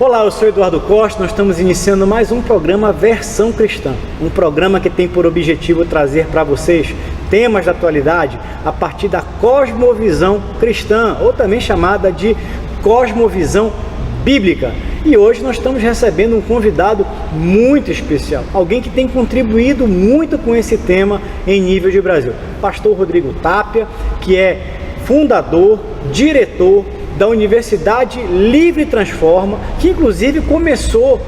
Olá, eu sou Eduardo Costa, nós estamos iniciando mais um programa Versão Cristã, um programa que tem por objetivo trazer para vocês temas da atualidade a partir da cosmovisão cristã, ou também chamada de cosmovisão bíblica. E hoje nós estamos recebendo um convidado muito especial, alguém que tem contribuído muito com esse tema em nível de Brasil, Pastor Rodrigo Tapia, que é fundador, diretor da Universidade Livre Transforma, que inclusive começou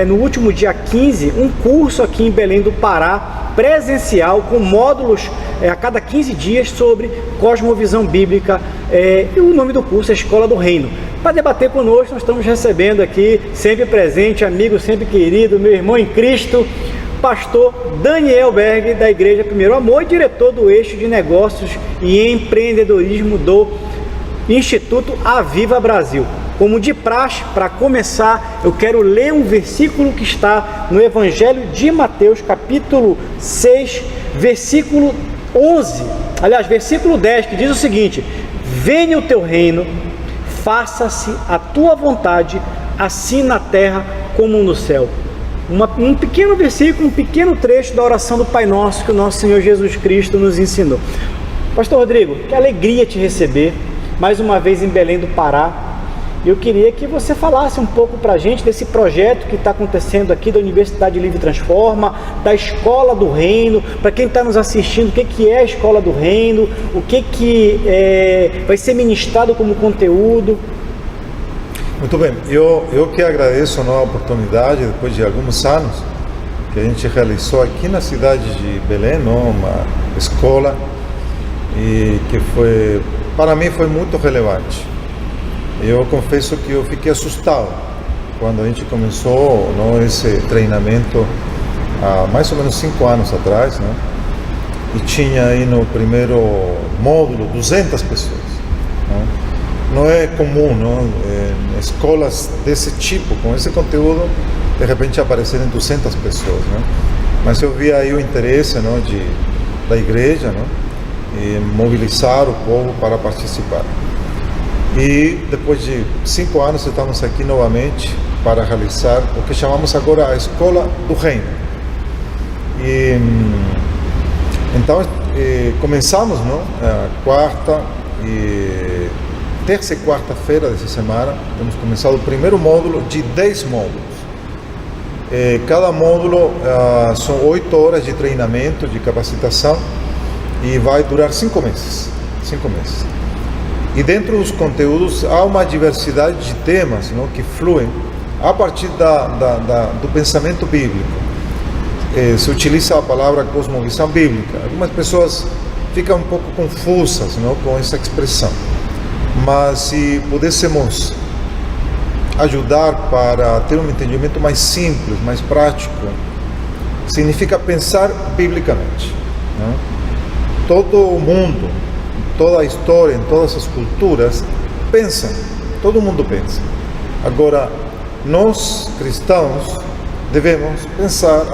no último dia 15 um curso aqui em Belém do Pará, presencial, com módulos a cada 15 dias sobre cosmovisão bíblica, e o nome do curso é Escola do Reino. Para debater conosco, nós estamos recebendo aqui, sempre presente, amigo sempre querido, meu irmão em Cristo, pastor Daniel Berg, da Igreja Primeiro Amor, e diretor do eixo de negócios e empreendedorismo do Instituto Aviva Brasil. Como de praxe, para começar, eu quero ler um versículo que está no Evangelho de Mateus, capítulo 6, versículo 11, aliás, versículo 10, que diz o seguinte: venha o teu reino, faça-se a tua vontade, assim na terra como no céu. Um pequeno versículo, um pequeno trecho da oração do Pai Nosso que o nosso Senhor Jesus Cristo nos ensinou. Pastor Rodrigo, que alegria te receber mais uma vez em Belém do Pará. Eu queria que você falasse um pouco para a gente desse projeto que está acontecendo aqui da Universidade Livre Transforma, da Escola do Reino. Para quem está nos assistindo, o que é a Escola do Reino, o que vai ser ministrado como conteúdo. Muito bem, eu que agradeço a oportunidade, depois de alguns anos, que a gente realizou aqui na cidade de Belém, uma escola, e que foi, para mim, foi muito relevante. Eu confesso que eu fiquei assustado quando a gente começou esse treinamento há mais ou menos 5 anos atrás, e tinha aí no primeiro módulo 200 pessoas. Não é comum, em escolas desse tipo, com esse conteúdo, de repente aparecerem 200 pessoas. Mas eu vi aí o interesse da igreja, e mobilizar o povo para participar. E depois de 5 anos estamos aqui novamente para realizar o que chamamos agora a Escola do Reino. E então começamos, a terça e quarta-feira dessa semana, temos começado o primeiro módulo de 10 módulos. Cada módulo são 8 horas de treinamento, de capacitação, e vai durar 5 meses. 5 meses. E dentro dos conteúdos há uma diversidade de temas que fluem a partir do pensamento bíblico. Se utiliza a palavra cosmovisão bíblica. Algumas pessoas ficam um pouco confusas com essa expressão. Mas se pudéssemos ajudar para ter um entendimento mais simples, mais prático, significa pensar biblicamente. Todo o mundo, toda a história, em todas as culturas, pensam, todo mundo pensa. Agora, nós cristãos devemos pensar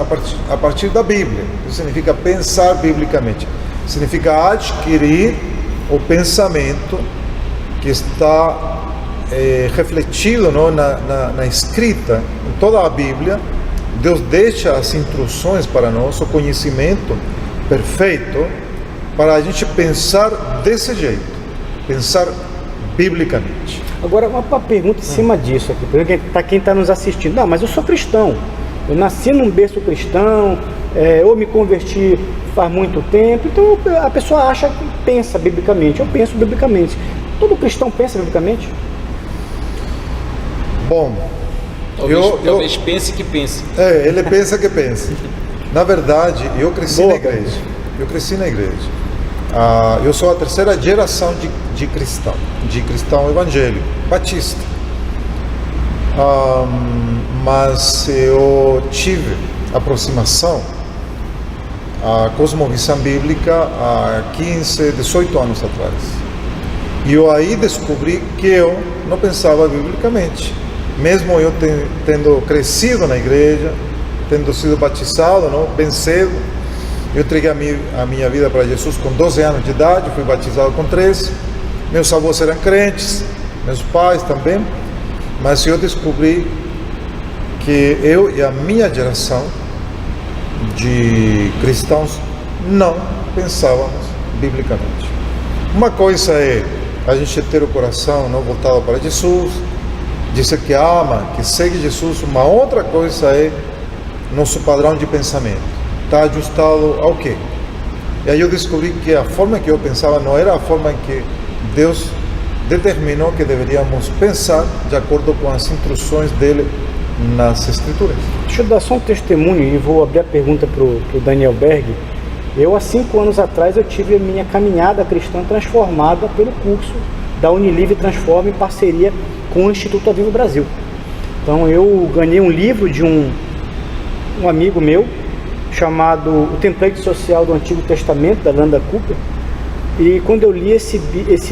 a partir da Bíblia. Isso significa pensar biblicamente, significa adquirir o pensamento que está refletido na escrita, em toda a Bíblia. Deus deixa as instruções para nós, o conhecimento perfeito, para a gente pensar desse jeito, pensar biblicamente. Agora, uma pergunta em cima disso aqui, para quem está nos assistindo. Não, mas eu sou cristão, eu nasci num berço cristão, eu me converti faz muito tempo, então a pessoa acha que pensa biblicamente. Eu penso biblicamente. Todo cristão pensa biblicamente? Bom, talvez pense que pense. Ele pensa que pensa. Na verdade, eu cresci na igreja. Eu sou a terceira geração de cristão evangélico, batista. Mas eu tive aproximação à cosmovisão bíblica há 15, 18 anos atrás. E eu aí descobri que eu não pensava biblicamente. Mesmo eu tendo crescido na igreja, tendo sido batizado bem cedo, eu entreguei a minha vida para Jesus com 12 anos de idade, fui batizado com 13. Meus avós eram crentes, meus pais também, mas eu descobri que eu e a minha geração de cristãos não pensávamos biblicamente. Uma coisa é a gente ter o coração não voltado para Jesus, dizer que ama, que segue Jesus. Uma outra coisa é nosso padrão de pensamento. Está ajustado ao quê? E aí eu descobri que a forma que eu pensava não era a forma em que Deus determinou que deveríamos pensar de acordo com as instruções dele nas Escrituras. Deixa eu dar só um testemunho e vou abrir a pergunta para o Daniel Berg. Eu, há 5 anos atrás, eu tive a minha caminhada cristã transformada pelo curso da Unilive Transforma em parceria com o Instituto Aviva Brasil. Então eu ganhei um livro de um amigo meu, chamado O Template Social do Antigo Testamento, da Landa Cooper. E quando eu li esse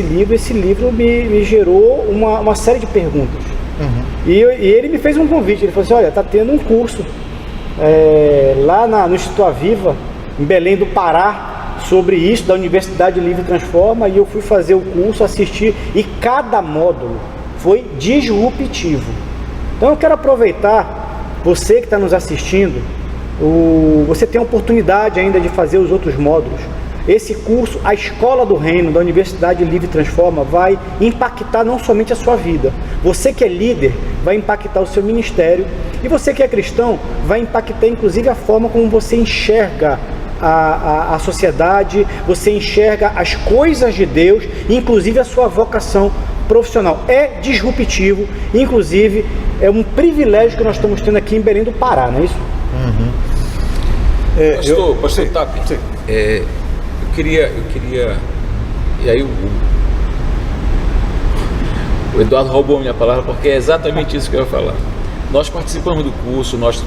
livro me gerou uma série de perguntas. E ele me fez um convite. Ele falou assim: olha, está tendo um curso lá no Instituto Aviva, em Belém do Pará, sobre isso, da Universidade Livre Transforma. E eu fui fazer o curso, assistir, e cada módulo foi disruptivo. Então eu quero aproveitar, você que está nos assistindo, você tem a oportunidade ainda de fazer os outros módulos. Esse curso, a Escola do Reino da Universidade Livre Transforma, vai impactar não somente a sua vida. Você que é líder vai impactar o seu ministério, e você que é cristão vai impactar inclusive a forma como você enxerga a sociedade, você enxerga as coisas de Deus, inclusive a sua vocação profissional. É disruptivo, inclusive é um privilégio que nós estamos tendo aqui em Belém do Pará, não é isso? Pastor Tapi, eu queria, e aí o Eduardo roubou a minha palavra, porque é exatamente isso que eu ia falar. Nós participamos do curso, nós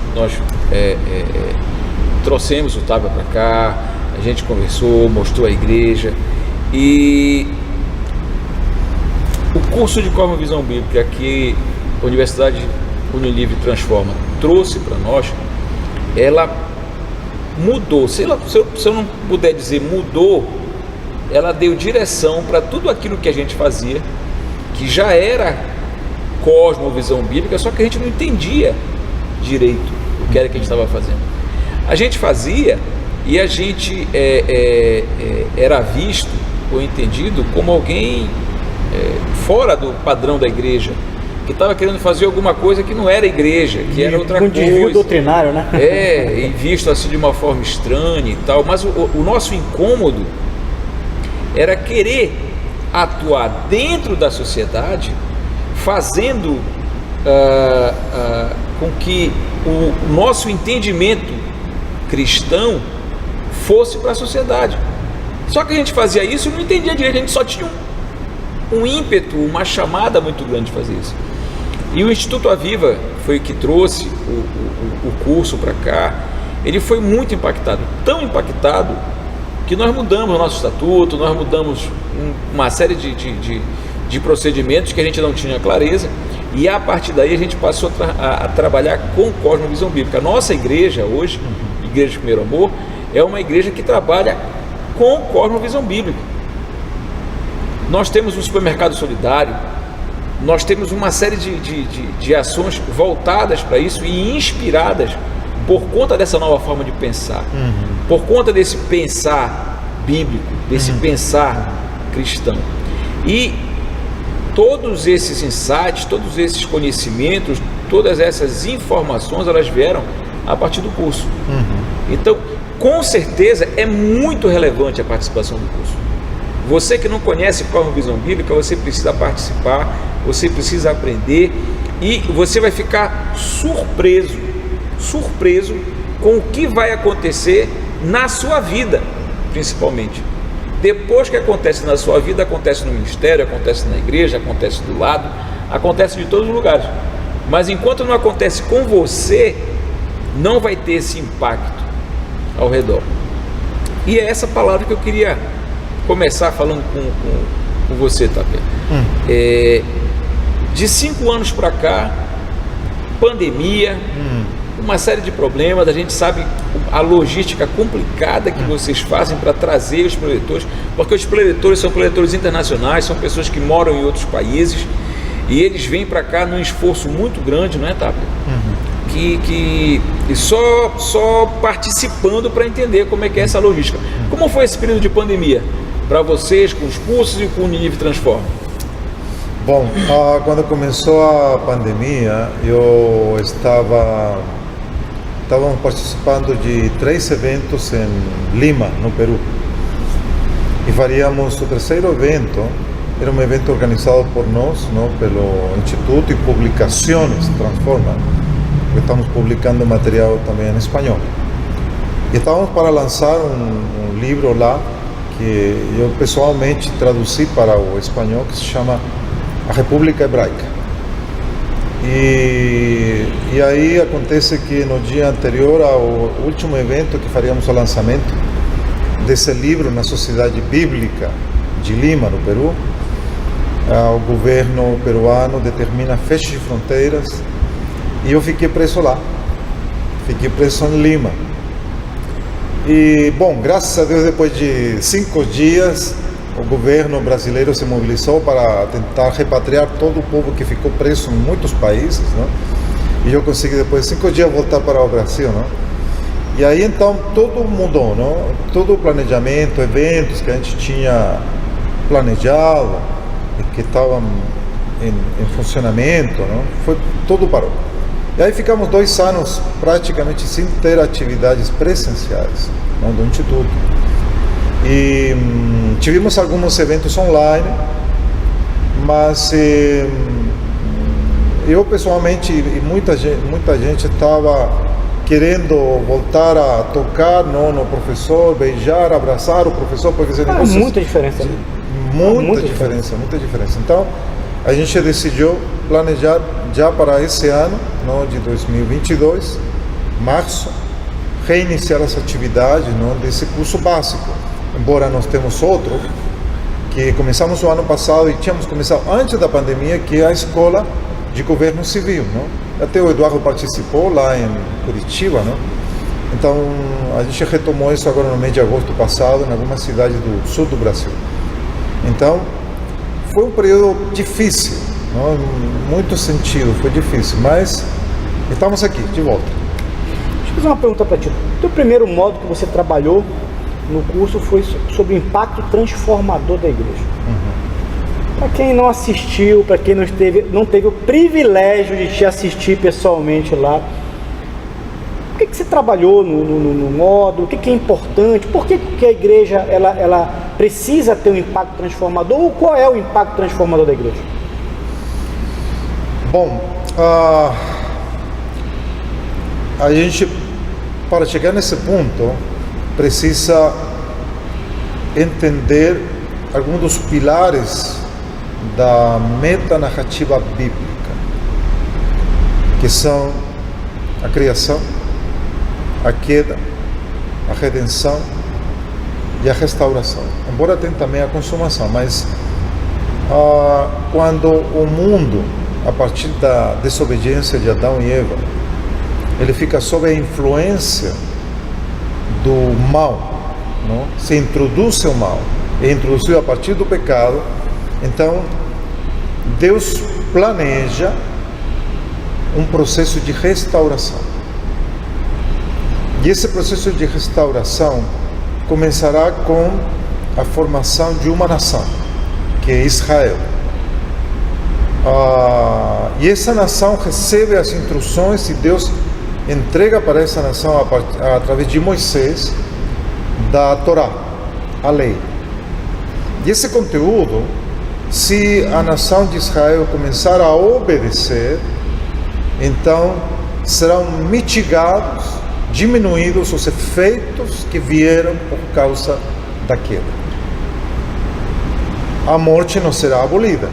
trouxemos o Tapa para cá, a gente conversou, mostrou a igreja, e o curso de Cosmovisão Bíblica que a Universidade Unilive Transforma trouxe para nós, ela mudou, se eu não puder dizer mudou, ela deu direção para tudo aquilo que a gente fazia, que já era cosmovisão bíblica, só que a gente não entendia direito o que era que a gente estava fazendo. A gente fazia e a gente era visto ou entendido como alguém fora do padrão da igreja, que estava querendo fazer alguma coisa que não era igreja, que era outra coisa. Um desvio doutrinário, né? E visto assim de uma forma estranha e tal. Mas o nosso incômodo era querer atuar dentro da sociedade, fazendo com que o nosso entendimento cristão fosse para a sociedade. Só que a gente fazia isso e não entendia direito, a gente só tinha um ímpeto, uma chamada muito grande de fazer isso. E o Instituto Aviva foi o que trouxe o curso para cá. Ele foi muito impactado, tão impactado, que nós mudamos o nosso estatuto, nós mudamos uma série de procedimentos que a gente não tinha clareza, e a partir daí a gente passou a trabalhar com Cosmovisão Bíblica. A nossa igreja hoje, Igreja de Primeiro Amor, é uma igreja que trabalha com Cosmovisão Bíblica. Nós temos um supermercado solidário, nós temos uma série de ações voltadas para isso e inspiradas por conta dessa nova forma de pensar, por conta desse pensar bíblico, desse pensar cristão. E todos esses insights, todos esses conhecimentos, todas essas informações, elas vieram a partir do curso. Então, com certeza, é muito relevante a participação do curso. Você que não conhece Cosmovisão Bíblica, você precisa participar, você precisa aprender, e você vai ficar surpreso com o que vai acontecer na sua vida, principalmente. Depois que acontece na sua vida, acontece no ministério, acontece na igreja, acontece do lado, acontece de todos os lugares. Mas enquanto não acontece com você, não vai ter esse impacto ao redor. E é essa palavra que eu queria começar falando com você, Tapé. De 5 anos para cá, pandemia, uma série de problemas, a gente sabe a logística complicada que vocês fazem para trazer os preletores, porque os preletores são preletores internacionais, são pessoas que moram em outros países, e eles vêm para cá num esforço muito grande, não é, Tapé? que só participando para entender como é que é essa logística. Como foi esse período de pandemia para vocês, com os cursos e com o Univ Transforma? Bom, quando começou a pandemia, estávamos participando de 3 eventos em Lima, no Peru. E faríamos o terceiro evento, era um evento organizado por nós, pelo Instituto e Publicações Transforma, porque estamos publicando material também em espanhol. E estávamos para lançar um livro lá, que eu pessoalmente traduzi para o espanhol, que se chama A República Hebraica. E aí acontece que no dia anterior ao último evento que faríamos o lançamento desse livro na Sociedade Bíblica de Lima, no Peru, o governo peruano determina fecho de fronteiras e eu fiquei preso lá, fiquei preso em Lima. E, bom, graças a Deus, depois de 5 dias, o governo brasileiro se mobilizou para tentar repatriar todo o povo que ficou preso em muitos países, e eu consegui, depois de 5 dias, voltar para o Brasil. E aí, então, tudo mudou, todo o planejamento, eventos que a gente tinha planejado, que estavam em funcionamento, tudo parou. E aí ficamos 2 anos praticamente sem ter atividades presenciais do Instituto. E tivemos alguns eventos online, mas eu pessoalmente e muita gente estava querendo voltar a tocar no professor, beijar, abraçar o professor, porque muita diferença. Muita diferença. Então, a gente decidiu planejar já para esse ano, de 2022, março, reiniciar as atividades desse curso básico. Embora nós temos outro, que começamos o ano passado e tínhamos começado antes da pandemia, que é a Escola de Governo Civil. Até o Eduardo participou lá em Curitiba. Então, a gente retomou isso agora no mês de agosto passado, em alguma cidade do sul do Brasil. Então, foi um período difícil, em muito sentido, foi difícil, mas estamos aqui, de volta. Deixa eu fazer uma pergunta para ti. O teu primeiro módulo que você trabalhou no curso foi sobre o impacto transformador da igreja. Para quem não assistiu, para quem não teve o privilégio de te assistir pessoalmente lá, o que você trabalhou no módulo? O que é importante? Por que a igreja ela precisa ter um impacto transformador? Ou qual é o impacto transformador da igreja? Bom, a gente, para chegar nesse ponto, precisa entender alguns dos pilares da metanarrativa bíblica, que são a criação, a queda, a redenção e a restauração. Embora tenha também a consumação, mas quando o mundo, a partir da desobediência de Adão e Eva, ele fica sob a influência do mal, se introduz o mal, é introduzido a partir do pecado. Então, Deus planeja um processo de restauração. E esse processo de restauração começará com a formação de uma nação, que é Israel. E essa nação recebe as instruções e Deus entrega para essa nação, através de Moisés, da Torá, a lei. E esse conteúdo, se a nação de Israel começar a obedecer, então serão mitigados, diminuídos os efeitos que vieram por causa da queda. A morte não será abolida,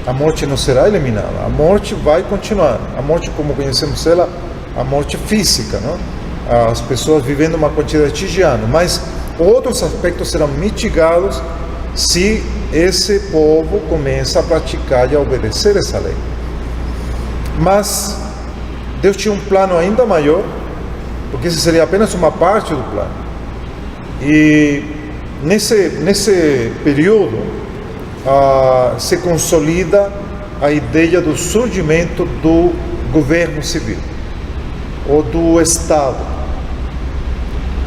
a morte não será eliminada, a morte vai continuar. A morte, como conhecemos ela, a morte física, as pessoas vivendo uma quantidade de anos, mas outros aspectos serão mitigados se esse povo começa a praticar e a obedecer essa lei. Mas Deus tinha um plano ainda maior, porque isso seria apenas uma parte do plano. E nesse período se consolida a ideia do surgimento do governo civil. ou do Estado,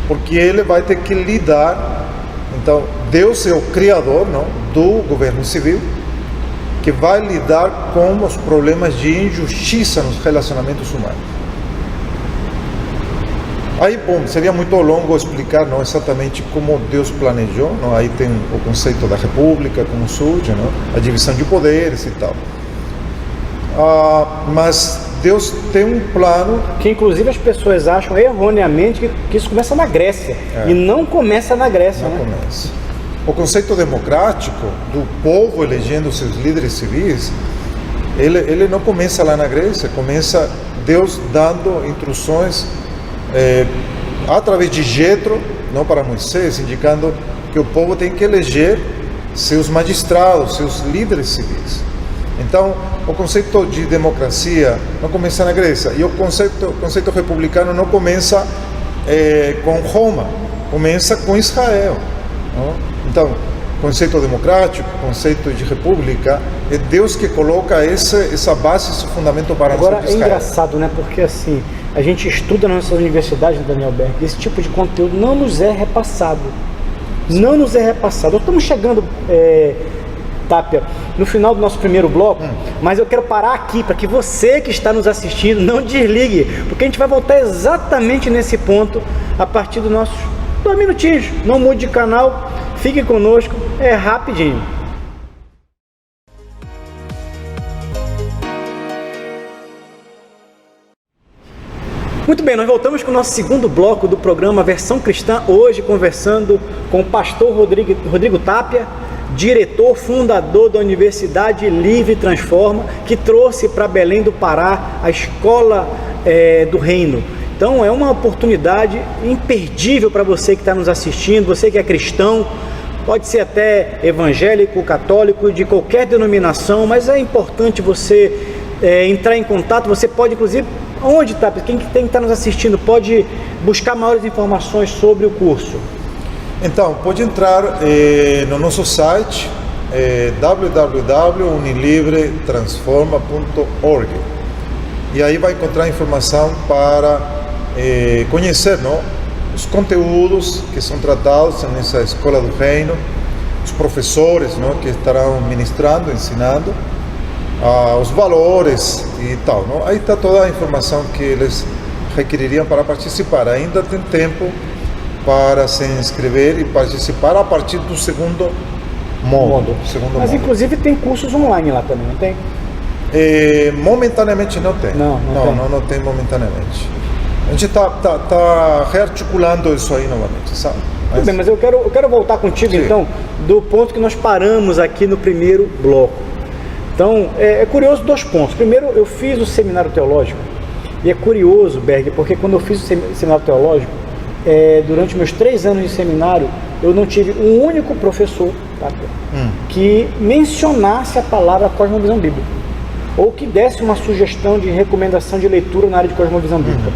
porque ele vai ter que lidar. Então, Deus é o criador, não, do governo civil, que vai lidar com os problemas de injustiça nos relacionamentos humanos. Aí, bom, seria muito longo explicar, não, exatamente como Deus planejou, não? Aí tem o conceito da república, como surge, não? A divisão de poderes e tal. Mas Deus tem um plano... Que inclusive as pessoas acham erroneamente que isso começa na Grécia. E não começa na Grécia, não, né? Começa. O conceito democrático do povo elegendo seus líderes civis, ele não começa lá na Grécia, começa Deus dando instruções através de Jetro, não, para Moisés, indicando que o povo tem que eleger seus magistrados, seus líderes civis. Então, o conceito de democracia não começa na Grécia, e o conceito republicano não começa com Roma, começa com Israel, não? Então, conceito democrático, conceito de república, é Deus que coloca essa base, esse fundamento para Agora, nós. Agora, é engraçado, né? Porque assim, a gente estuda nas nossas universidades, Daniel Berg, esse tipo de conteúdo não nos é repassado. Não nos é repassado. Nós estamos chegando, Tapia, no final do nosso primeiro bloco, mas eu quero parar aqui para que você que está nos assistindo não desligue, porque a gente vai voltar exatamente nesse ponto a partir dos nossos 2 minutinhos. Não mude de canal, fique conosco, é rapidinho. Muito bem, nós voltamos com o nosso segundo bloco do programa Versão Cristã, hoje conversando com o pastor Rodrigo Tapia, diretor, fundador da Universidade Livre Transforma, que trouxe para Belém do Pará a Escola do Reino. Então é uma oportunidade imperdível para você que está nos assistindo, você que é cristão, pode ser até evangélico, católico, de qualquer denominação, mas é importante você entrar em contato. Você pode, inclusive, onde está? Quem tem que estar nos assistindo pode buscar maiores informações sobre o curso. Então, pode entrar no nosso site, www.unilivretransforma.org, e aí vai encontrar informação para conhecer, não, os conteúdos que são tratados nessa Escola do Reino, os professores, não, que estarão ministrando, ensinando, os valores e tal, não? Aí está toda a informação que eles requereriam para participar. Ainda tem tempo para se inscrever e participar a partir do segundo módulo. Mas inclusive tem cursos online lá também, não tem? Momentaneamente não tem. Não tem momentaneamente. A gente está rearticulando isso aí novamente, sabe? Tudo bem, mas eu quero voltar contigo, sim, então, do ponto que nós paramos aqui no primeiro bloco. Então, é curioso 2 pontos. Primeiro, eu fiz o seminário teológico, e é curioso, Berg, porque quando eu fiz o seminário teológico, durante meus 3 anos de seminário, eu não tive um único professor, tá, que mencionasse a palavra cosmovisão bíblica, ou que desse uma sugestão de recomendação de leitura na área de cosmovisão bíblica.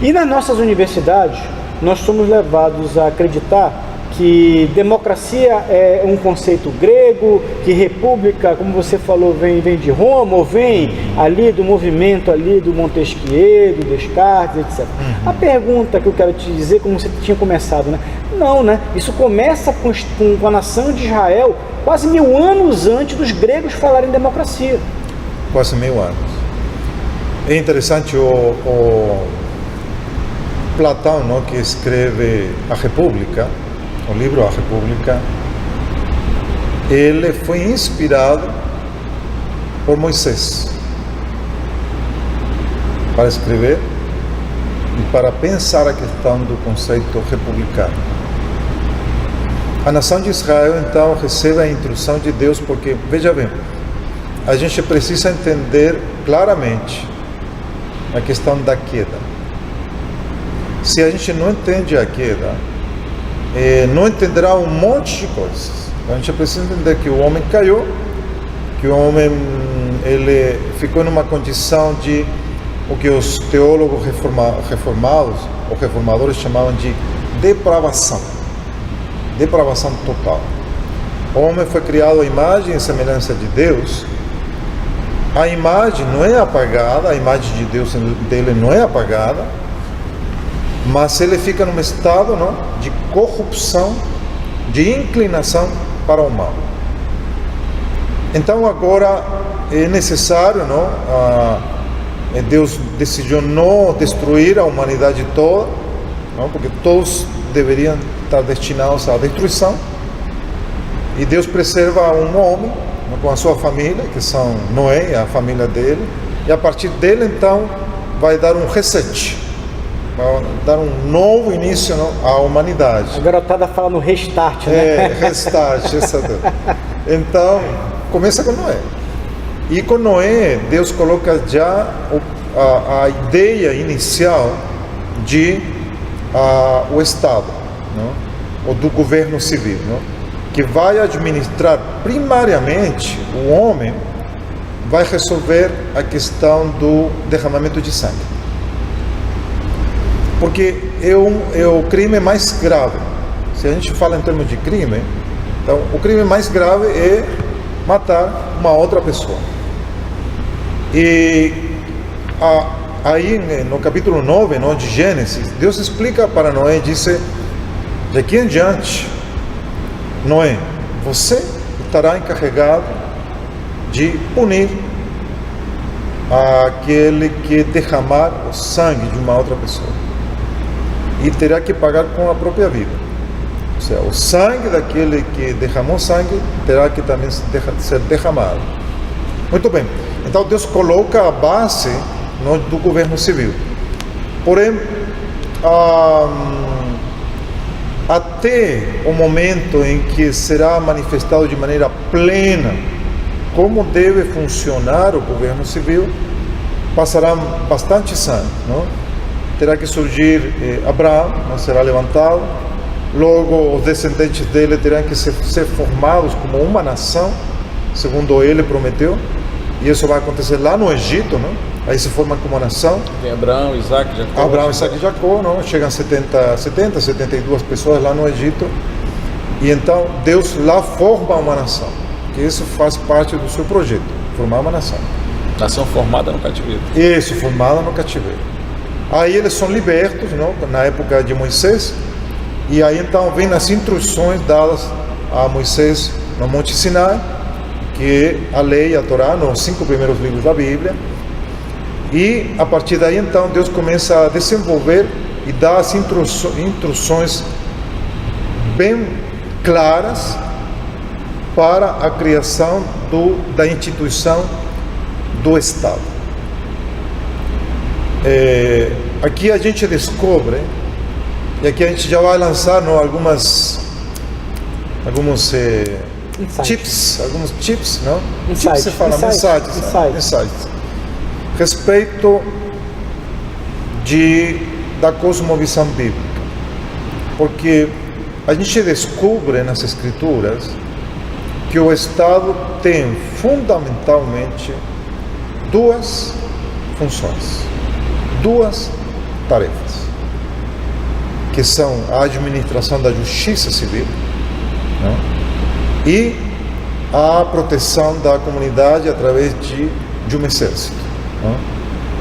E nas nossas universidades, nós somos levados a acreditar que democracia é um conceito grego, que república, como você falou, vem de Roma, ou vem ali do movimento ali do Montesquieu, do Descartes, etc. A pergunta que eu quero te dizer, como você tinha começado, né? Não, né? Isso começa com a nação de Israel quase 1000 anos antes dos gregos falarem em democracia. Quase 1000 anos. É interessante o Platão, não, que escreve a República, o livro A República, ele foi inspirado por Moisés para escrever e para pensar a questão do conceito republicano. A nação de Israel, então, recebe a instrução de Deus, porque, veja bem, a gente precisa entender claramente a questão da queda. Se a gente não entende a queda, não entenderá um monte de coisas. A gente precisa entender que o homem caiu, que o homem ele ficou numa condição de o que os teólogos reformados ou reformadores chamavam de depravação total. O homem foi criado à imagem e semelhança de Deus. A imagem não é apagada, a imagem de Deus dele não é apagada, mas ele fica num estado, não, de corrupção, de inclinação para o mal. Então agora é necessário, não, Deus decidiu não destruir a humanidade toda, não, porque todos deveriam estar destinados à destruição, e Deus preserva um homem, não, com a sua família, que são Noé, a família dele, e a partir dele então vai dar um reset, vai dar um novo início, não, à humanidade. A garotada fala no restart, né? Restart, exatamente. Então, começa com Noé. E com Noé, Deus coloca já a ideia inicial de o Estado, não? Ou do governo civil, não? Que vai administrar primariamente o homem, vai resolver a questão do derramamento de sangue. Porque é o crime mais grave. Se a gente fala em termos de crime, então o crime mais grave é matar uma outra pessoa. E aí no capítulo 9, não, de Gênesis, Deus explica para Noé, disse: de aqui em diante, Noé, você estará encarregado de punir aquele que derramar o sangue de uma outra pessoa, e terá que pagar com a própria vida. Ou seja, o sangue daquele que derramou sangue terá que também ser derramado. Muito bem, então Deus coloca a base do governo civil. Porém, até o momento em que será manifestado de maneira plena como deve funcionar o governo civil, passará bastante anos, não? Terá que surgir Abraão, não será levantado, logo os descendentes dele terão que ser formados como uma nação, segundo ele prometeu, e isso vai acontecer lá no Egito, não? Aí se formam como nação. Tem Abraão, Isaac, Jacó. Abraão, Isaac e Jacó, não? Chegam 72 pessoas lá no Egito, e então Deus lá forma uma nação, que isso faz parte do seu projeto, formar uma nação. Nação formada no cativeiro. Isso, formada no cativeiro. Aí eles são libertos, não? Na época de Moisés, e aí então vem as instruções dadas a Moisés no Monte Sinai, que é a lei, a Torá, nos 5 primeiros livros da Bíblia. E a partir daí então Deus começa a desenvolver e dar as instruções bem claras para a criação da instituição do Estado. Aqui a gente descobre, e aqui a gente já vai lançar, não, alguns tips, não? Tips, você fala, mensagens. Respeito da cosmovisão bíblica, porque a gente descobre nas Escrituras que o Estado tem fundamentalmente duas funções, duas tarefas, que são a administração da justiça civil, não? E a proteção da comunidade através de um exército, não?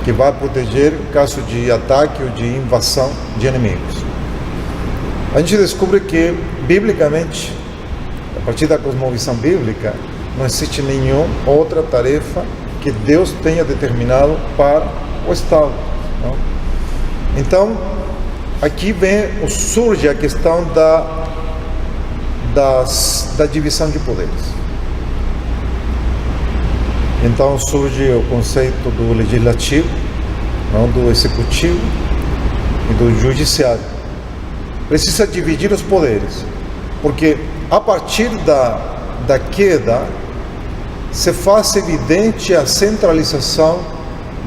Que vai proteger em caso de ataque ou de invasão de inimigos. A gente descobre que, biblicamente, a partir da cosmovisão bíblica, não existe nenhuma outra tarefa que Deus tenha determinado para o Estado, não? Então, aqui surge a questão da divisão de poderes. Então surge o conceito do legislativo, não, do executivo e do judiciário. Precisa dividir os poderes, porque a partir da queda se faz evidente a centralização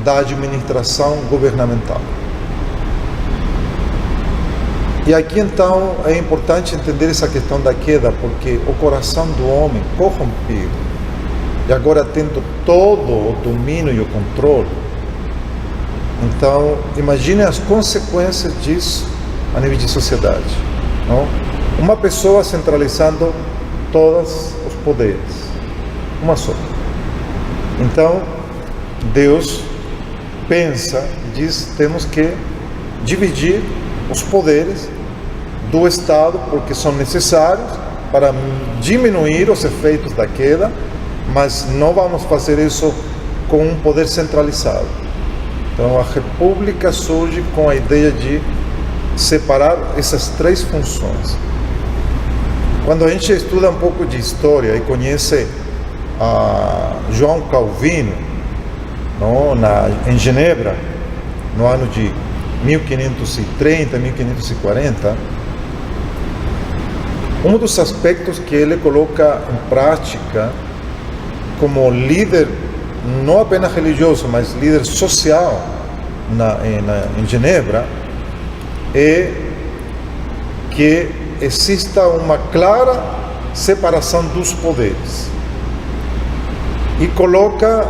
da administração governamental. E aqui então é importante entender essa questão da queda, porque o coração do homem corrompido, e agora tendo todo o domínio e o controle, então imagine as consequências disso a nível de sociedade, não? Uma pessoa centralizando todos os poderes, uma só. Então Deus pensa e diz: temos que dividir os poderes do Estado, porque são necessários para diminuir os efeitos da queda, mas não vamos fazer isso com um poder centralizado. Então a República surge com a ideia de separar essas três funções. Quando a gente estuda um pouco de história e conhece João Calvino, em Genebra, no ano de 1530, 1540, um dos aspectos que ele coloca em prática como líder, não apenas religioso, mas líder social em Genebra, é que exista uma clara separação dos poderes. E coloca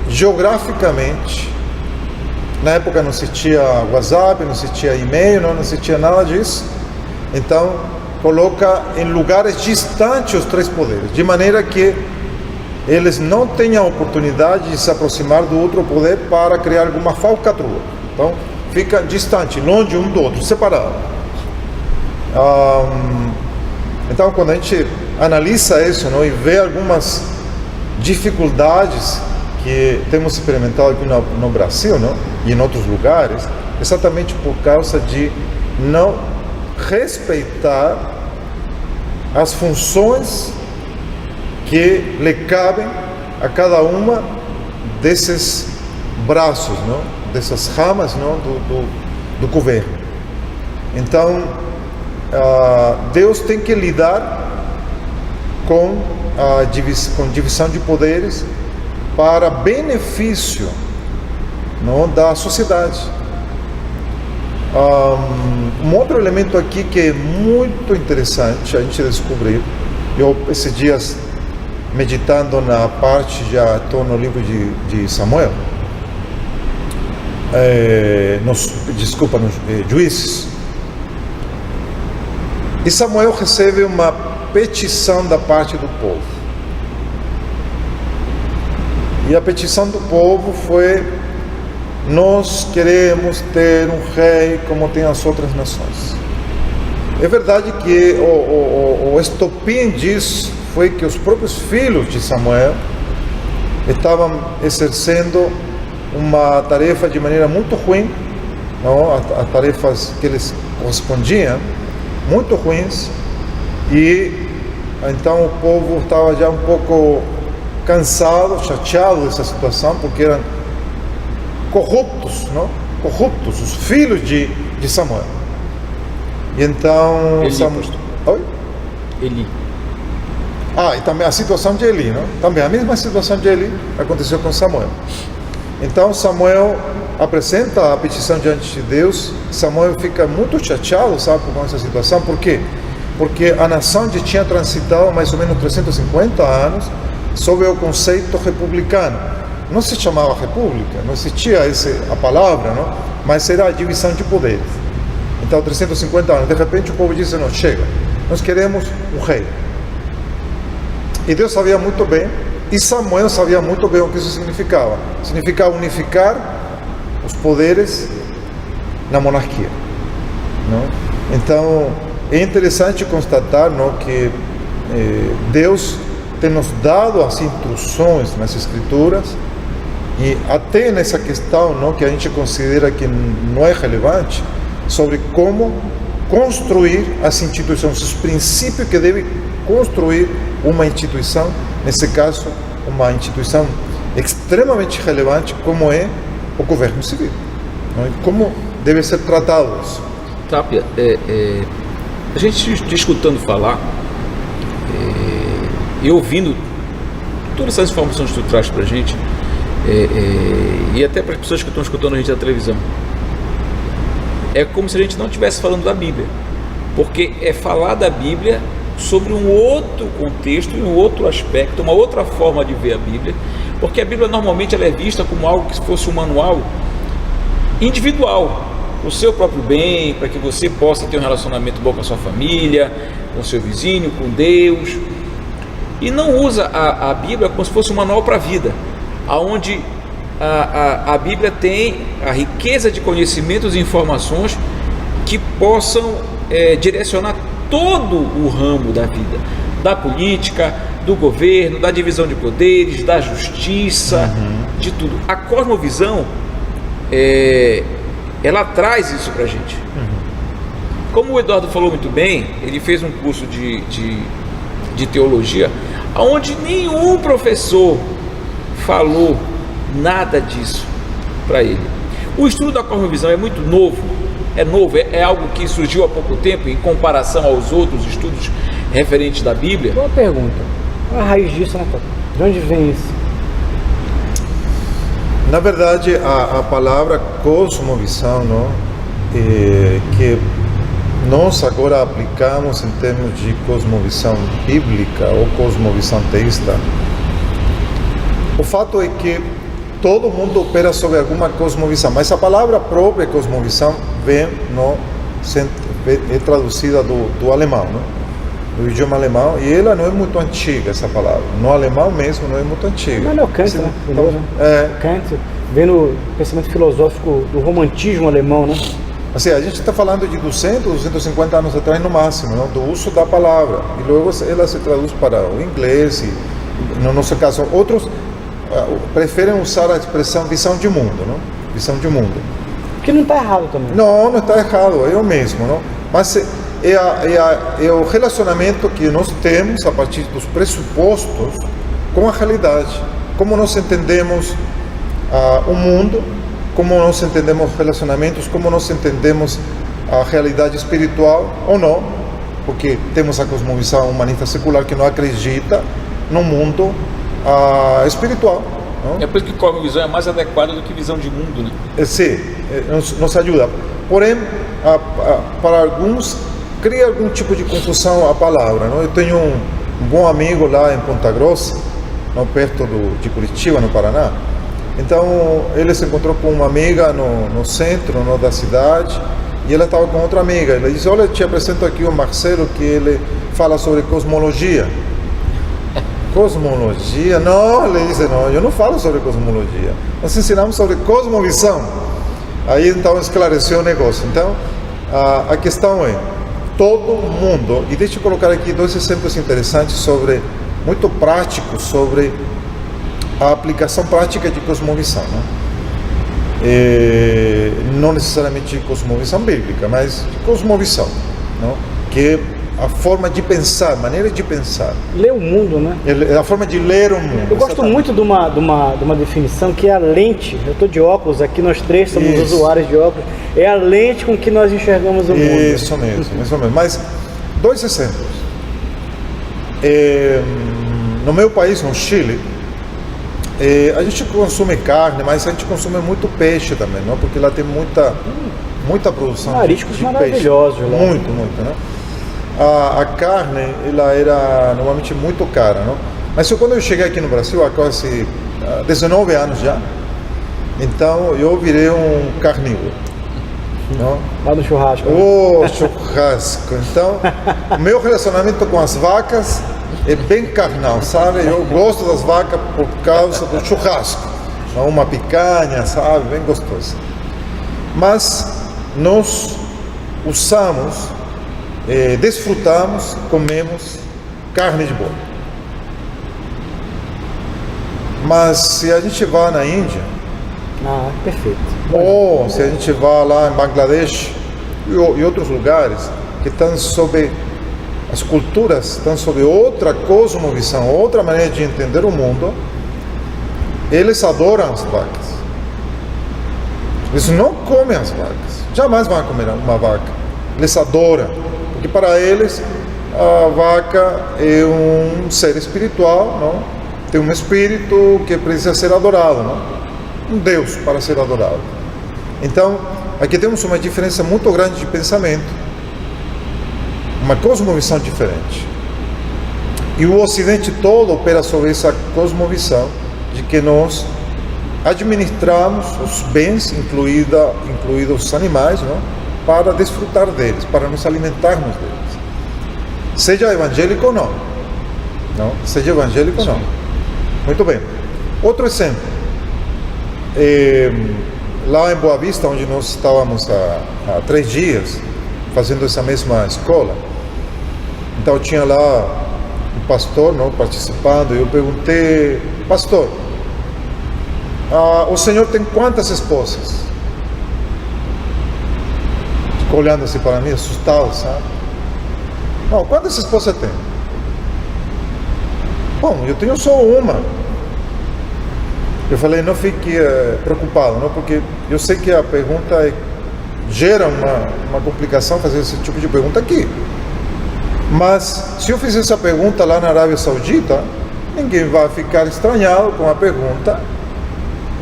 geograficamente, na época não existia WhatsApp, não existia e-mail, não existia nada disso, então coloca em lugares distantes os três poderes, de maneira que eles não tenham a oportunidade de se aproximar do outro poder para criar alguma falcatrua. Então fica distante, longe um do outro, separado. Então quando a gente analisa isso, e vê algumas dificuldades que temos experimentado aqui no Brasil, e em outros lugares, exatamente por causa de não respeitar as funções que lhe cabem a cada uma desses braços, dessas ramas do governo. Então Deus tem que lidar com divisão de poderes para benefício da sociedade. Um outro elemento aqui que é muito interessante a gente descobrir, eu esses dias meditando na parte, já estou no livro de Samuel, nos Juízes, e Samuel recebe uma petição da parte do povo. E a petição do povo foi: nós queremos ter um rei como tem as outras nações. É verdade que o estopim disso foi que os próprios filhos de Samuel estavam exercendo uma tarefa de maneira muito ruim, as tarefas que eles correspondiam, muito ruins, e então o povo estava já um pouco cansado, chateado dessa situação, porque eram corruptos, os filhos de Samuel. E então Eli. E também a situação de Eli, também a mesma situação de Eli aconteceu com Samuel. Então Samuel apresenta a petição diante de Deus. Samuel fica muito chateado, com essa situação. Por quê? Porque a nação já tinha transitado mais ou menos 350 anos sob o conceito republicano. Não se chamava república, não existia a palavra, mas era a divisão de poderes. Então 350 anos, de repente o povo disse: não, chega, nós queremos um rei. E Deus sabia muito bem, e Samuel sabia muito bem o que isso significava. Significava unificar os poderes na monarquia. Então é interessante constatar que Deus tem nos dado as instruções nas Escrituras, e até nessa questão que a gente considera que não é relevante, sobre como construir as instituições, os princípios que deve construir uma instituição, nesse caso uma instituição extremamente relevante como é o governo civil, como deve ser tratado isso. Tapia, a gente te escutando falar e ouvindo todas essas informações que tu traz pra gente, e até para as pessoas que estão escutando a gente na televisão, é como se a gente não estivesse falando da Bíblia, porque é falar da Bíblia sobre um outro contexto e um outro aspecto, uma outra forma de ver a Bíblia, porque a Bíblia normalmente ela é vista como algo que fosse um manual individual, o seu próprio bem, para que você possa ter um relacionamento bom com a sua família, com o seu vizinho, com Deus, e não usa a Bíblia como se fosse um manual para a vida, aonde a Bíblia tem a riqueza de conhecimentos e informações que possam direcionar todo o ramo da vida, da política, do governo, da divisão de poderes, da justiça, de tudo. A cosmovisão, ela traz isso para a gente. Como o Eduardo falou muito bem, ele fez um curso de teologia, onde nenhum professor falou nada disso para ele. O estudo da cosmovisão é muito novo, é algo que surgiu há pouco tempo em comparação aos outros estudos referentes da Bíblia. Boa pergunta. Qual a raiz disso, né, Tata? De onde vem isso? Na verdade, a palavra cosmovisão, não, que nós agora aplicamos em termos de cosmovisão bíblica ou cosmovisão teísta, o fato é que todo mundo opera sobre alguma cosmovisão, mas a palavra própria cosmovisão vem, é traduzida do alemão, não? Do idioma alemão, e ela não é muito antiga, essa palavra. No alemão mesmo não é muito antiga. Não é o Kant, né? Então, Kant vem no pensamento filosófico do romantismo alemão, né? Assim, a gente está falando de 200, 250 anos atrás no máximo, não? Do uso da palavra. E logo ela se traduz para o inglês, e no nosso caso, outros preferem usar a expressão visão de mundo, não? Visão de mundo. Que não está errado também. Não está errado, é o mesmo, não? Mas é o relacionamento que nós temos a partir dos pressupostos com a realidade. Como nós entendemos o mundo, como nós entendemos relacionamentos, como nós entendemos a realidade espiritual ou não, porque temos a cosmovisão humanista secular que não acredita no mundo espiritual. Não? É por isso que cosmovisão é mais adequada do que visão de mundo, né? Sim, nos ajuda. Porém, para alguns, cria algum tipo de confusão a palavra. Não? Eu tenho um bom amigo lá em Ponta Grossa, não, perto de Curitiba, no Paraná. Então, ele se encontrou com uma amiga no centro da cidade, e ela estava com outra amiga. Ele disse: olha, eu te apresento aqui o Marcelo, que ele fala sobre cosmologia. Cosmologia? Não, ele disse: não, eu não falo sobre cosmologia. Nós ensinamos sobre cosmovisão. Aí, então, esclareceu o negócio. Então, a questão é, todo mundo, e deixa eu colocar aqui 2 exemplos interessantes muito práticos sobre a aplicação prática de cosmovisão, não necessariamente de cosmovisão bíblica, mas de cosmovisão, não? Que é a forma de pensar, maneira de pensar. Ler o mundo, né? É a forma de ler o mundo. Eu gosto muito de uma definição que é a lente. Eu estou de óculos aqui, nós 3 somos usuários de óculos. É a lente com que nós enxergamos o mundo. Isso mesmo. Mas 2 exemplos. No meu país, no Chile, a gente consome carne, mas a gente consome muito peixe também, não? Porque lá tem muita produção mariscos de maravilhosos peixe. lá. Muito, né? A carne, ela era normalmente muito cara, não? Mas quando eu cheguei aqui no Brasil, há quase 19 anos já, então eu virei um carnívoro, não? Lá no churrasco. Churrasco. Então, o meu relacionamento com as vacas é bem carnal, sabe? Eu gosto das vacas por causa do churrasco. Uma picanha, sabe? Bem gostoso. Mas nós usamos, desfrutamos, comemos carne de boi. Mas se a gente vai na Índia, perfeito. Ou se a gente vai lá em Bangladesh e outros lugares que estão sob as culturas, estão sob outra cosmovisão, outra maneira de entender o mundo, eles adoram as vacas. Eles não comem as vacas, jamais vão comer uma vaca. Eles adoram, porque para eles a vaca é um ser espiritual, não? Tem um espírito que precisa ser adorado, não? Um Deus para ser adorado. Então, aqui temos uma diferença muito grande de pensamento, uma cosmovisão diferente. E o Ocidente todo opera sobre essa cosmovisão de que nós administramos os bens, incluídos os animais, não? Para desfrutar deles, para nos alimentarmos deles. Seja evangélico ou não. Seja evangélico ou não. Muito bem. Outro exemplo. lá em Boa Vista, onde nós estávamos há 3 dias, fazendo essa mesma escola, então tinha lá um pastor, não, participando, e eu perguntei: pastor, o senhor tem quantas esposas? Ficou olhando assim para mim, assustado, sabe? Não, quantas esposas tem? Bom, eu tenho só uma. Eu falei: não fique preocupado, não, porque eu sei que a pergunta gera uma complicação fazer esse tipo de pergunta aqui. Mas se eu fizer essa pergunta lá na Arábia Saudita, ninguém vai ficar estranhado com a pergunta,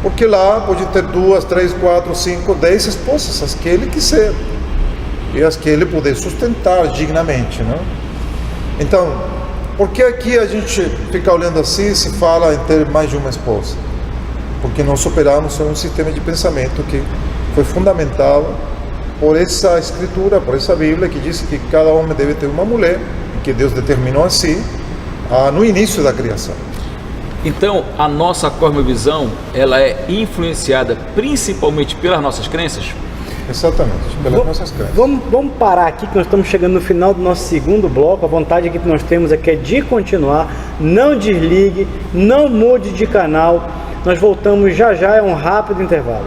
porque lá pode ter 2, 3, 4, 5, 10 esposas, as que ele quiser, e as que ele puder sustentar dignamente, não? Então, por que aqui a gente fica olhando assim e se fala em ter mais de uma esposa? Porque nós operamos um sistema de pensamento que foi fundamentado por essa escritura, por essa Bíblia, que diz que cada homem deve ter uma mulher, e que Deus determinou assim no início da criação. Então, a nossa cosmovisão, ela é influenciada principalmente pelas nossas crenças? Exatamente, pelas nossas crenças. Vamos parar aqui, que nós estamos chegando no final do nosso segundo bloco. A vontade que nós temos aqui é de continuar. Não desligue, não mude de canal. Nós voltamos já, é um rápido intervalo.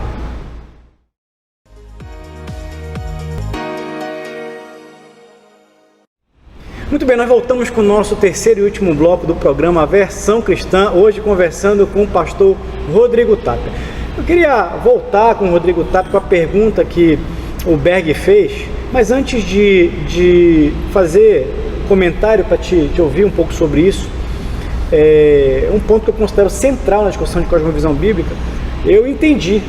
Muito bem, nós voltamos com o nosso terceiro e último bloco do programa Versão Cristã, hoje conversando com o pastor Rodrigo Tapia. Eu queria voltar com o Rodrigo Tapia com a pergunta que o Berg fez, mas antes de fazer comentário para te ouvir um pouco sobre isso, um ponto que eu considero central na discussão de cosmovisão bíblica, eu entendi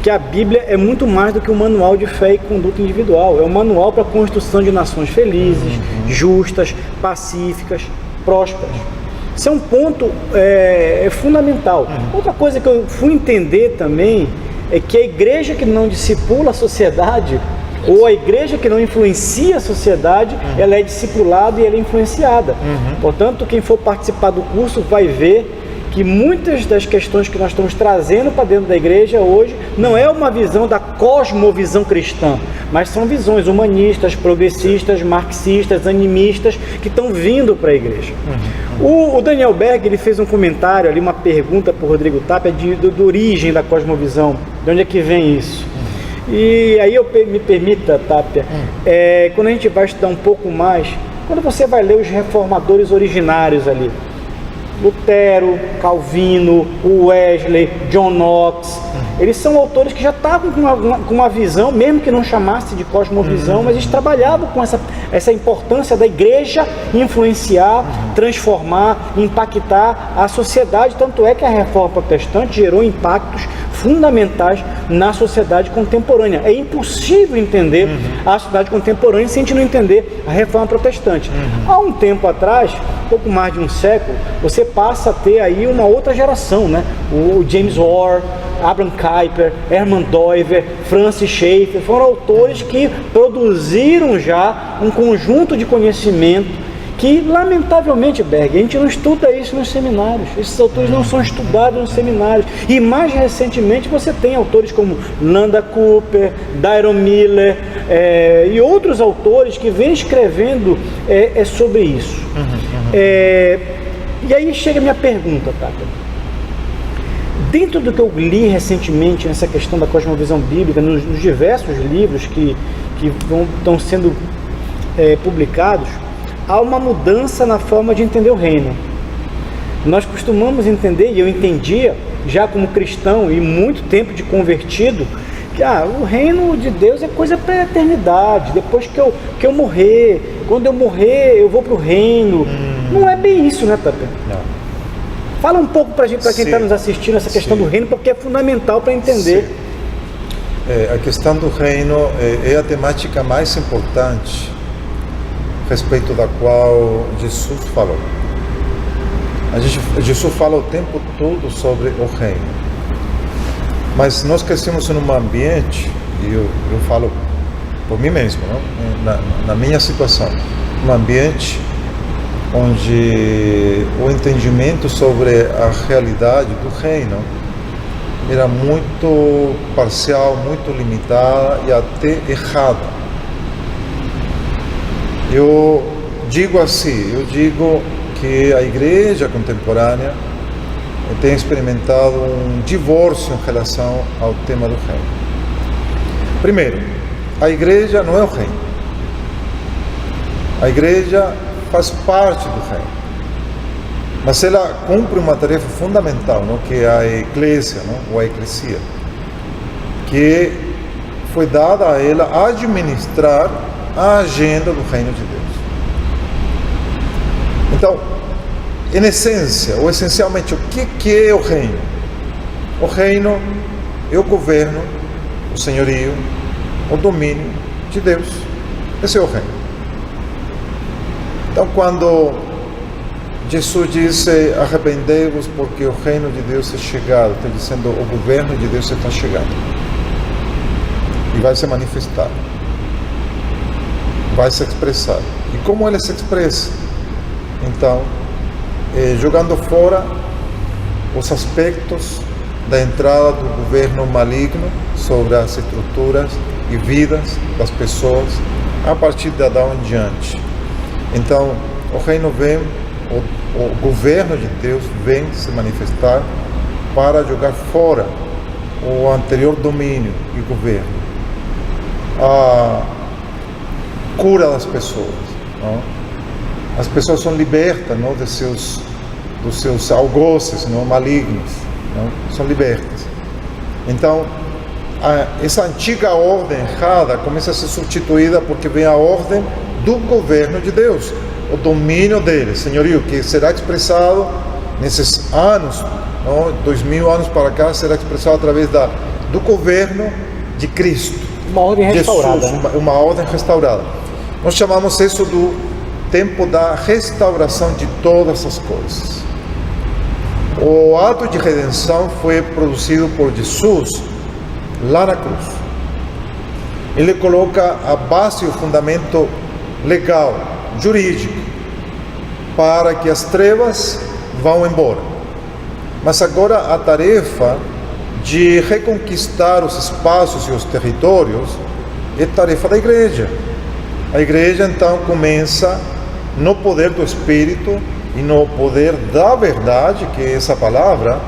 que a Bíblia é muito mais do que um manual de fé e conduta individual. É um manual para a construção de nações felizes, justas, pacíficas, prósperas. Isso é um ponto fundamental. Outra coisa que eu fui entender também é que a igreja que não discipula a sociedade, ou a igreja que não influencia a sociedade, ela é discipulada e ela é influenciada. Portanto, quem for participar do curso vai ver que muitas das questões que nós estamos trazendo para dentro da igreja hoje não é uma visão da cosmovisão cristã, mas são visões humanistas, progressistas, marxistas, animistas que estão vindo para a igreja. O Daniel Berg, ele fez um comentário ali, uma pergunta para o Rodrigo Tapia da origem da cosmovisão, de onde é que vem isso. E aí me permita, Tapia, quando a gente vai estudar um pouco mais, quando você vai ler os reformadores originários ali, Lutero, Calvino, Wesley, John Knox, eles são autores que já estavam com uma visão, mesmo que não chamasse de cosmovisão, mas eles trabalhavam com essa importância da igreja influenciar, transformar, impactar a sociedade. Tanto é que a Reforma Protestante gerou impactos fundamentais na sociedade contemporânea. É impossível entender a sociedade contemporânea se a gente não entender a Reforma Protestante. Há um tempo atrás, pouco mais de um século, você passa a ter aí uma outra geração, né? O James Orr, Abraham Kuyper, Hermann Doiver, Francis Schaeffer, foram autores que produziram já um conjunto de conhecimento que, lamentavelmente, Berg, a gente não estuda isso nos seminários. Esses autores não são estudados nos seminários. E mais recentemente você tem autores como Nanda Cooper, Dyron Miller e outros autores que vêm escrevendo sobre isso. E aí chega a minha pergunta, Tata. Dentro do que eu li recentemente nessa questão da cosmovisão bíblica, nos diversos livros que estão sendo publicados, há uma mudança na forma de entender o reino. Nós costumamos entender, e eu entendia já como cristão e muito tempo de convertido, que o reino de Deus é coisa para a eternidade. Depois que eu morrer, quando eu morrer, eu vou para o reino. Não é bem isso, né, Tata? Não. Fala um pouco para quem está nos assistindo essa questão do reino, porque é fundamental para entender. A questão do reino é a temática mais importante a respeito da qual Jesus falou. Jesus fala o tempo todo sobre o reino. Mas nós crescemos em um ambiente, e eu falo por mim mesmo, não? Na minha situação, um ambiente onde o entendimento sobre a realidade do reino era muito parcial, muito limitada e até errada. Eu digo que a igreja contemporânea tem experimentado um divórcio em relação ao tema do reino. Primeiro, a igreja não é o reino. A igreja faz parte do reino. Mas ela cumpre uma tarefa fundamental, não? Que é a eclésia, não? Ou a eclesia, que foi dada a ela administrar a agenda do reino de Deus. Então, em essência, ou essencialmente, o que é o reino? O reino é o governo, o senhorio, o domínio de Deus. Esse é o reino. Então, quando Jesus disse: arrependei-vos porque o reino de Deus é chegado, está dizendo, o governo de Deus está chegando e vai se manifestar, vai se expressar. E como ele se expressa? Então, jogando fora os aspectos da entrada do governo maligno sobre as estruturas e vidas das pessoas a partir de Adão em diante. Então, o reino vem, o governo de Deus vem se manifestar para jogar fora o anterior domínio e governo, a cura das pessoas, não? As pessoas são libertas, não, dos seus algozes, não, malignos, não? São libertas. Então, essa antiga ordem errada começa a ser substituída porque vem a ordem do governo de Deus, o domínio dele, senhorio, que será expressado nesses anos, não? 2000 anos para cá, será expressado através do governo de Cristo. Uma ordem restaurada. Jesus, uma ordem restaurada. Nós chamamos isso do tempo da restauração de todas as coisas. O ato de redenção foi produzido por Jesus lá na cruz. Ele coloca a base e o fundamento legal, jurídico, para que as trevas vão embora. Mas agora a tarefa de reconquistar os espaços e os territórios é tarefa da igreja. A igreja então começa no poder do Espírito e no poder da verdade, que é essa palavra,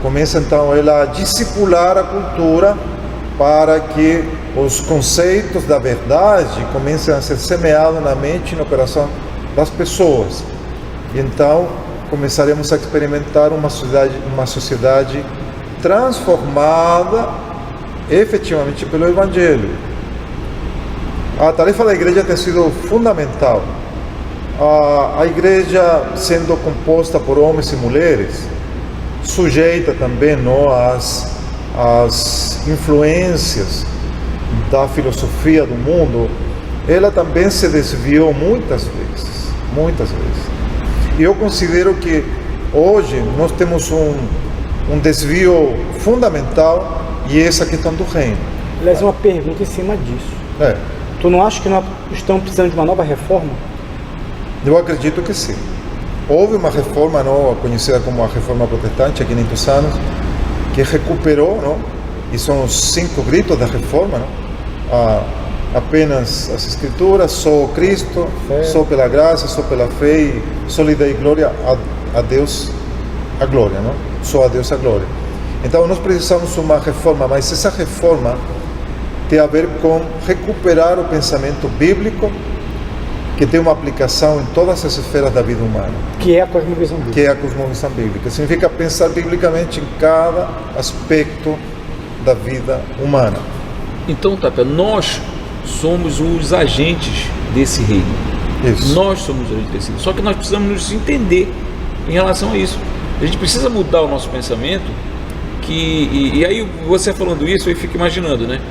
começa então ela a discipular a cultura para que os conceitos da verdade comecem a ser semeados na mente e no coração das pessoas. E então começaremos a experimentar uma sociedade transformada efetivamente pelo Evangelho. A tarefa da igreja tem sido fundamental. A igreja, sendo composta por homens e mulheres, sujeita também, não, às influências da filosofia do mundo, ela também se desviou muitas vezes. E eu considero que hoje nós temos um desvio fundamental, e essa questão do reino. Aliás, uma pergunta em cima disso. Tu não acha que nós estamos precisando de uma nova reforma? Eu acredito que sim. Houve uma reforma, não, conhecida como a Reforma Protestante, há 500 anos, que recuperou, não? E são os 5 gritos da reforma, não? Apenas as Escrituras, só Cristo, só pela graça, só pela fé, e só lhe dei glória a Deus, a glória, não? Só a Deus a glória. Então nós precisamos de uma reforma, mas essa reforma tem a ver com recuperar o pensamento bíblico, que tem uma aplicação em todas as esferas da vida humana. Que é a cosmovisão bíblica. Que é a cosmovisão bíblica. Significa pensar biblicamente em cada aspecto da vida humana. Então, Tapia, nós somos os agentes desse reino. Isso. Nós somos os agentes desse reino. Só que nós precisamos nos entender em relação a isso. A gente precisa mudar o nosso pensamento. E aí, você falando isso, eu fico imaginando, né?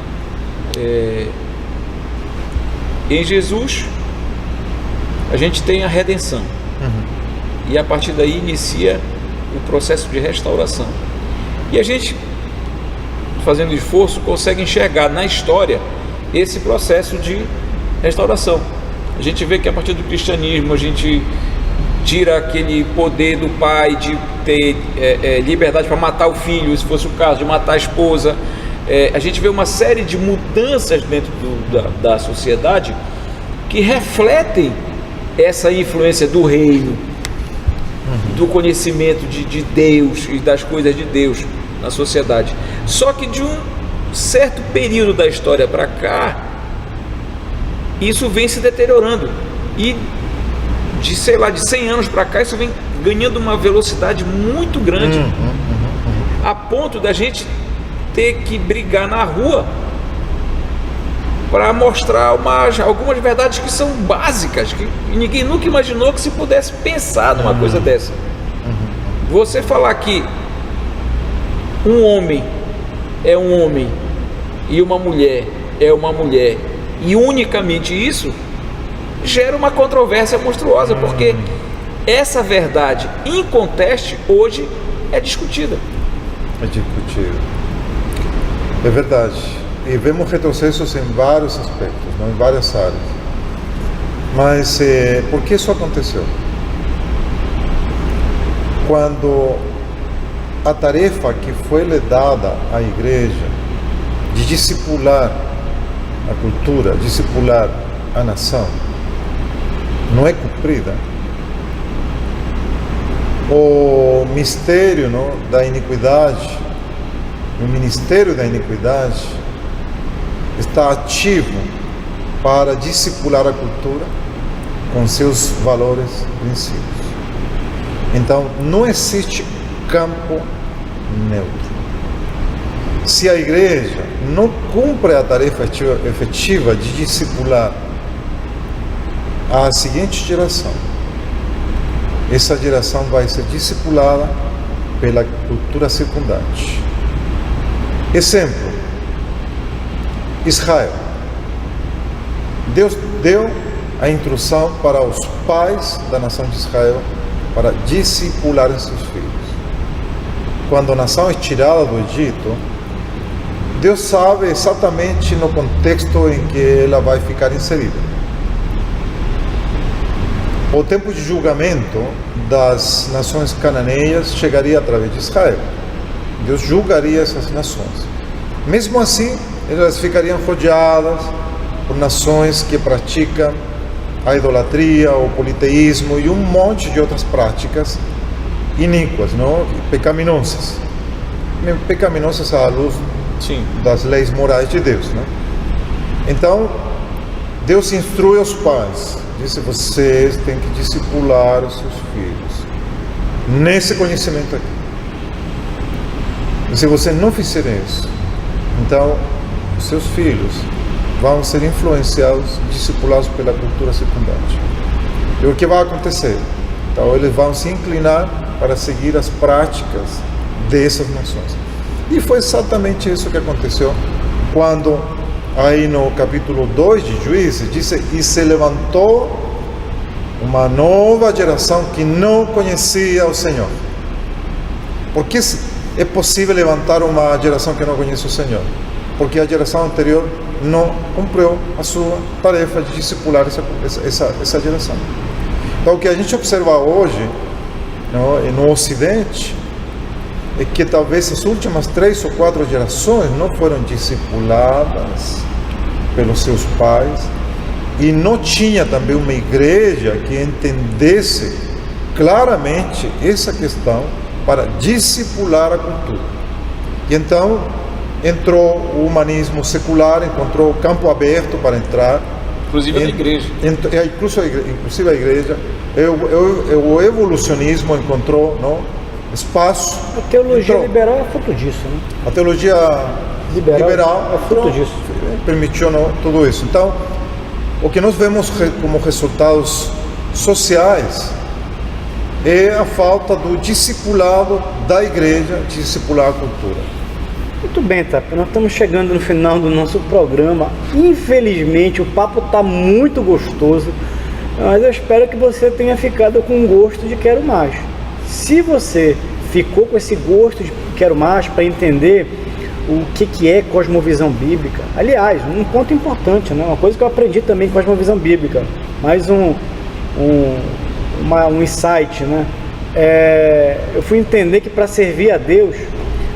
Em Jesus a gente tem a redenção, e a partir daí inicia o processo de restauração, e a gente, fazendo esforço, consegue enxergar na história esse processo de restauração. A gente vê que a partir do cristianismo a gente tira aquele poder do pai de ter liberdade para matar o filho, se fosse o caso, de matar a esposa. A gente vê uma série de mudanças dentro da sociedade que refletem essa influência do reino, do conhecimento de Deus e das coisas de Deus na sociedade. Só que de um certo período da história para cá, isso vem se deteriorando, e de 100 anos para cá, isso vem ganhando uma velocidade muito grande, a ponto da gente ter que brigar na rua para mostrar algumas verdades que são básicas, que ninguém nunca imaginou que se pudesse pensar numa coisa dessa. Você falar que um homem é um homem e uma mulher é uma mulher, e unicamente isso, gera uma controvérsia monstruosa, porque essa verdade inconteste hoje é discutida. É discutido. É verdade. E vemos retrocessos em vários aspectos, não? Em várias áreas. Mas por que isso aconteceu? Quando a tarefa que foi lhe dada à igreja de discipular a cultura, discipular a nação, não é cumprida, o mistério, não, da iniquidade, o ministério da iniquidade está ativo para discipular a cultura com seus valores e princípios. Então, não existe campo neutro. Se a igreja não cumpre a tarefa efetiva de discipular a seguinte geração, essa geração vai ser discipulada pela cultura circundante. Exemplo: Israel. Deus deu a instrução para os pais da nação de Israel para discipularem seus filhos. Quando a nação é tirada do Egito, Deus sabe exatamente no contexto em que ela vai ficar inserida. O tempo de julgamento das nações cananeias chegaria através de Israel. Deus julgaria essas nações. Mesmo assim, elas ficariam rodeadas por nações que praticam a idolatria, o politeísmo e um monte de outras práticas iníquas, não? Pecaminosas. Pecaminosas à luz das leis morais de Deus, não? Então, Deus instrui os pais, diz: vocês têm que discipular os seus filhos nesse conhecimento aqui. E se você não fizer isso, então os seus filhos vão ser influenciados, discipulados pela cultura circundante. E o que vai acontecer? Então eles vão se inclinar para seguir as práticas dessas nações. E foi exatamente isso que aconteceu quando, aí no capítulo 2 de Juízes, diz: e se levantou uma nova geração que não conhecia o Senhor. Por que é possível levantar uma geração que não conhece o Senhor? Porque a geração anterior não cumpriu a sua tarefa de discipular essa geração. Então, o que a gente observa hoje no Ocidente é que talvez as últimas 3 ou 4 gerações não foram discipuladas pelos seus pais, e não tinha também uma igreja que entendesse claramente essa questão para discipular a cultura. E então entrou o humanismo secular, encontrou campo aberto para entrar. Inclusive a igreja. Inclusive a igreja. O evolucionismo encontrou, não, espaço. A teologia liberal é fruto disso, né? A teologia liberal é fruto disso. Permitiu, não, tudo isso. Então, o que nós vemos como resultados sociais é a falta do discipulado da igreja, de discipular a cultura. Muito bem, Tapa, nós estamos chegando no final do nosso programa. Infelizmente o papo está muito gostoso, mas eu espero que você tenha ficado com gosto de quero mais. Se você ficou com esse gosto de quero mais para entender o que é cosmovisão bíblica, aliás, um ponto importante, né? Uma coisa que eu aprendi também com cosmovisão bíblica, mais um um insight, né? Eu fui entender que para servir a Deus,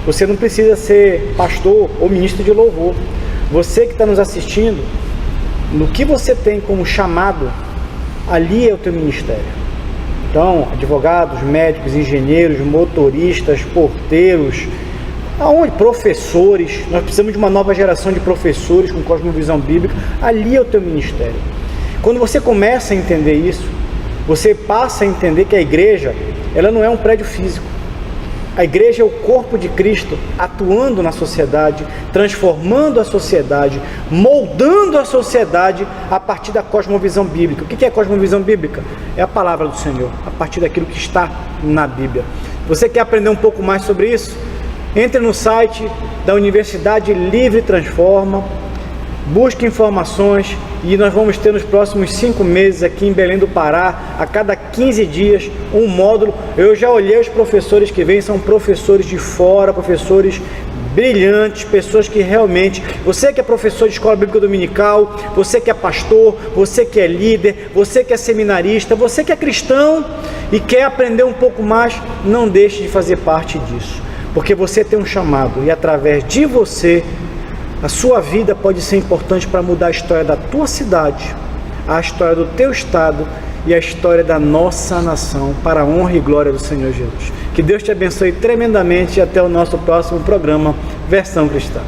você não precisa ser pastor ou ministro de louvor. Você que está nos assistindo, no que você tem como chamado, ali é o teu ministério. Então, advogados, médicos, engenheiros, motoristas, porteiros, professores, nós precisamos de uma nova geração de professores com cosmovisão bíblica, ali é o teu ministério. Quando você começa a entender isso, você passa a entender que a igreja, ela não é um prédio físico. A igreja é o corpo de Cristo atuando na sociedade, transformando a sociedade, moldando a sociedade a partir da cosmovisão bíblica. O que é a cosmovisão bíblica? É a palavra do Senhor, a partir daquilo que está na Bíblia. Você quer aprender um pouco mais sobre isso? Entre no site da Universidade Livre Transforma, busque informações e nós vamos ter nos próximos 5 meses aqui em Belém do Pará, a cada 15 dias, um módulo. Eu já olhei os professores que vêm, são professores de fora, professores brilhantes, pessoas que realmente, você que é professor de escola bíblica dominical, você que é pastor, você que é líder, você que é seminarista, você que é cristão e quer aprender um pouco mais, não deixe de fazer parte disso, porque você tem um chamado e através de você, a sua vida pode ser importante para mudar a história da tua cidade, a história do teu estado e a história da nossa nação, para a honra e glória do Senhor Jesus. Que Deus te abençoe tremendamente e até o nosso próximo programa Versão Cristã.